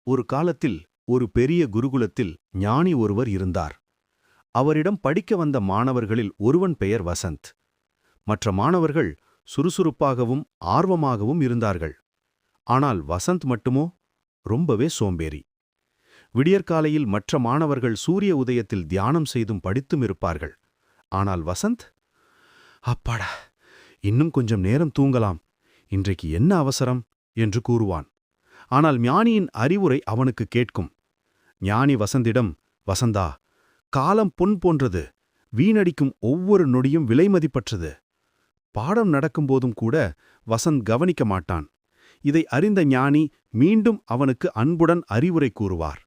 ஒரு காலத்தில் ஒரு பெரிய குருகுலத்தில் ஞானி ஒருவர் இருந்தார். அவரிடம் படிக்க வந்த மாணவர்களில் ஒருவன் பெயர் வசந்த். மற்ற மாணவர்கள் சுறுசுறுப்பாகவும் ஆர்வமாகவும் இருந்தார்கள். ஆனால் வசந்த் மட்டுமோ ரொம்பவே சோம்பேறி. விடியற்காலையில் மற்ற மாணவர்கள் சூரிய உதயத்தில் தியானம் செய்தும் படித்தும் இருப்பார்கள். ஆனால் வசந்த், அப்பாடா, இன்னும் கொஞ்சம் நேரம் தூங்கலாம், இன்றைக்கு என்ன அவசரம் என்று கூறுவான். ஆனால் ஞானியின் அறிவுரை அவனுக்கு கேட்கும். ஞானி வசந்திடம், வசந்தா, காலம் பொன் போன்றது, வீணடிக்கும் ஒவ்வொரு நொடியும் விலைமதிப்பற்றது. பாடம் நடக்கும்போதும் கூட வசந்த் கவனிக்க மாட்டான். இதை அறிந்த ஞானி மீண்டும் அவனுக்கு அன்புடன் அறிவுரை கூறுவார்.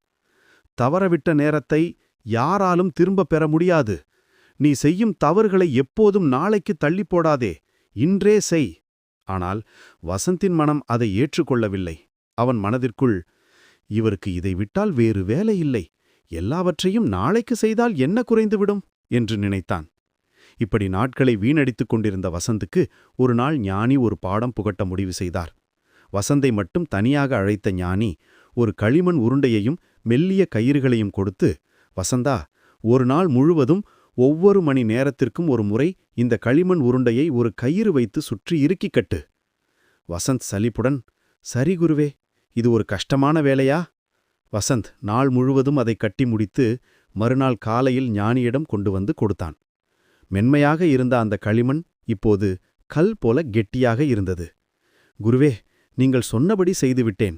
தவறவிட்ட நேரத்தை யாராலும் திரும்பப் பெற முடியாது. நீ செய்யும் தவறுகளை எப்போதும் நாளைக்கு தள்ளிப் போடாதே, இன்றே செய். ஆனால் வசந்தின் மனம் அதை ஏற்றுக்கொள்ளவில்லை. அவன் மனதிற்குள், இவருக்கு இதை விட்டால் வேறு வேலை இல்லை, எல்லாவற்றையும் நாளைக்கு செய்தால் என்ன குறைந்துவிடும் என்று நினைத்தான். இப்படி நாட்களை வீணடித்துக் கொண்டிருந்த வசந்துக்கு ஒரு நாள் ஞானி ஒரு பாடம் புகட்ட முடிவு செய்தார். வசந்தை மட்டும் தனியாக அழைத்த ஞானி ஒரு களிமண் உருண்டையையும் மெல்லிய கயிறுகளையும் கொடுத்து, வசந்தா, ஒரு நாள் முழுவதும் ஒவ்வொரு மணி நேரத்திற்கும் ஒரு முறை இந்த களிமண் உருண்டையை ஒரு கயிறு வைத்து சுற்றி இறுக்கிக் கட்டு. வசந்த் சலிப்புடன், சரி குருவே, இது ஒரு கஷ்டமான வேலையா? வசந்த் நாள் முழுவதும் அதை கட்டி முடித்து மறுநாள் காலையில் ஞானியிடம் கொண்டு வந்து கொடுத்தான். மென்மையாக இருந்த அந்த களிமண் இப்போது கல் போல கெட்டியாக இருந்தது. குருவே, நீங்கள் சொன்னபடி செய்துவிட்டேன்.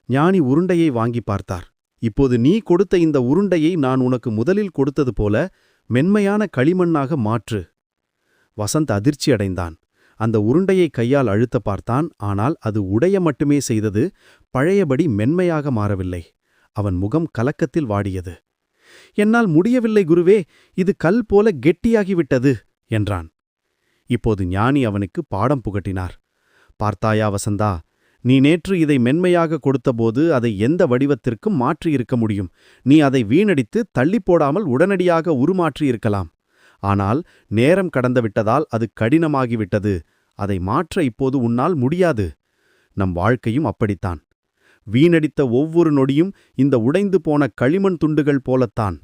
ஞானி உருண்டையை வாங்கி பார்த்தார். இப்போது நீ கொடுத்த இந்த உருண்டையை நான் உனக்கு முதலில் கொடுத்தது போல மென்மையான களிமண்ணாக மாற்று. வசந்த் அதிர்ச்சி அடைந்தான். அந்த உருண்டையை கையால் அழுத்த பார்த்தான். ஆனால் அது உடைய மட்டுமே செய்தது, பழையபடி மென்மையாக மாறவில்லை. அவன் முகம் கலக்கத்தில் வாடியது. என்னால் முடியவில்லை குருவே, இது கல் போல கெட்டியாகிவிட்டது என்றான். இப்போது ஞானி அவனுக்கு பாடம் புகட்டினார். பார்த்தாயா வசந்தா, நீ நேற்று இதை மென்மையாக கொடுத்தபோது அதை எந்த வடிவத்திற்கும் மாற்றியிருக்க முடியும். நீ அதை வீணடித்து தள்ளிப்போடாமல் உடனடியாக உருமாற்றியிருக்கலாம். ஆனால் நேரம் கடந்துவிட்டதால் அது கடினமாகிவிட்டது. அதை மாற்ற இப்போது உன்னால் முடியாது. நம் வாழ்க்கையும் அப்படித்தான். வீணடித்த ஒவ்வொரு நொடியும் இந்த உடைந்து போன களிமண் துண்டுகள் போலத்தான்.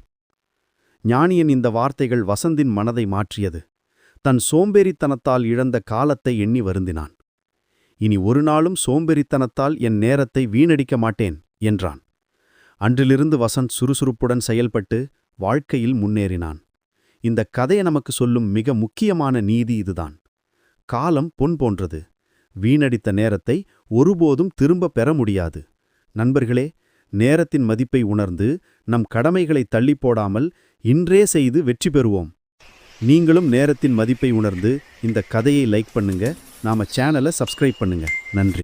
ஞானியின் இந்த வார்த்தைகள் வசந்தின் மனதை மாற்றியது. தன் சோம்பேறித்தனத்தால் இழந்த காலத்தை எண்ணி வருந்தினான். இனி ஒரு நாளும் சோம்பேறித்தனத்தால் என் நேரத்தை வீணடிக்க மாட்டேன் என்றான். அன்றிலிருந்து வசந்த் சுறுசுறுப்புடன் செயல்பட்டு வாழ்க்கையில் முன்னேறினான். இந்த கதையை நமக்கு சொல்லும் மிக முக்கியமான நீதி இதுதான். காலம் பொன் போன்றது. வீணடித்த நேரத்தை ஒருபோதும் திரும்ப பெற முடியாது. நண்பர்களே, நேரத்தின் மதிப்பை உணர்ந்து நம் கடமைகளை தள்ளிப்போடாமல் இன்றே செய்து வெற்றி பெறுவோம். நீங்களும் நேரத்தின் மதிப்பை உணர்ந்து இந்த கதையை லைக் பண்ணுங்க. நாம சேனலை சப்ஸ்கிரைப் பண்ணுங்க. நன்றி.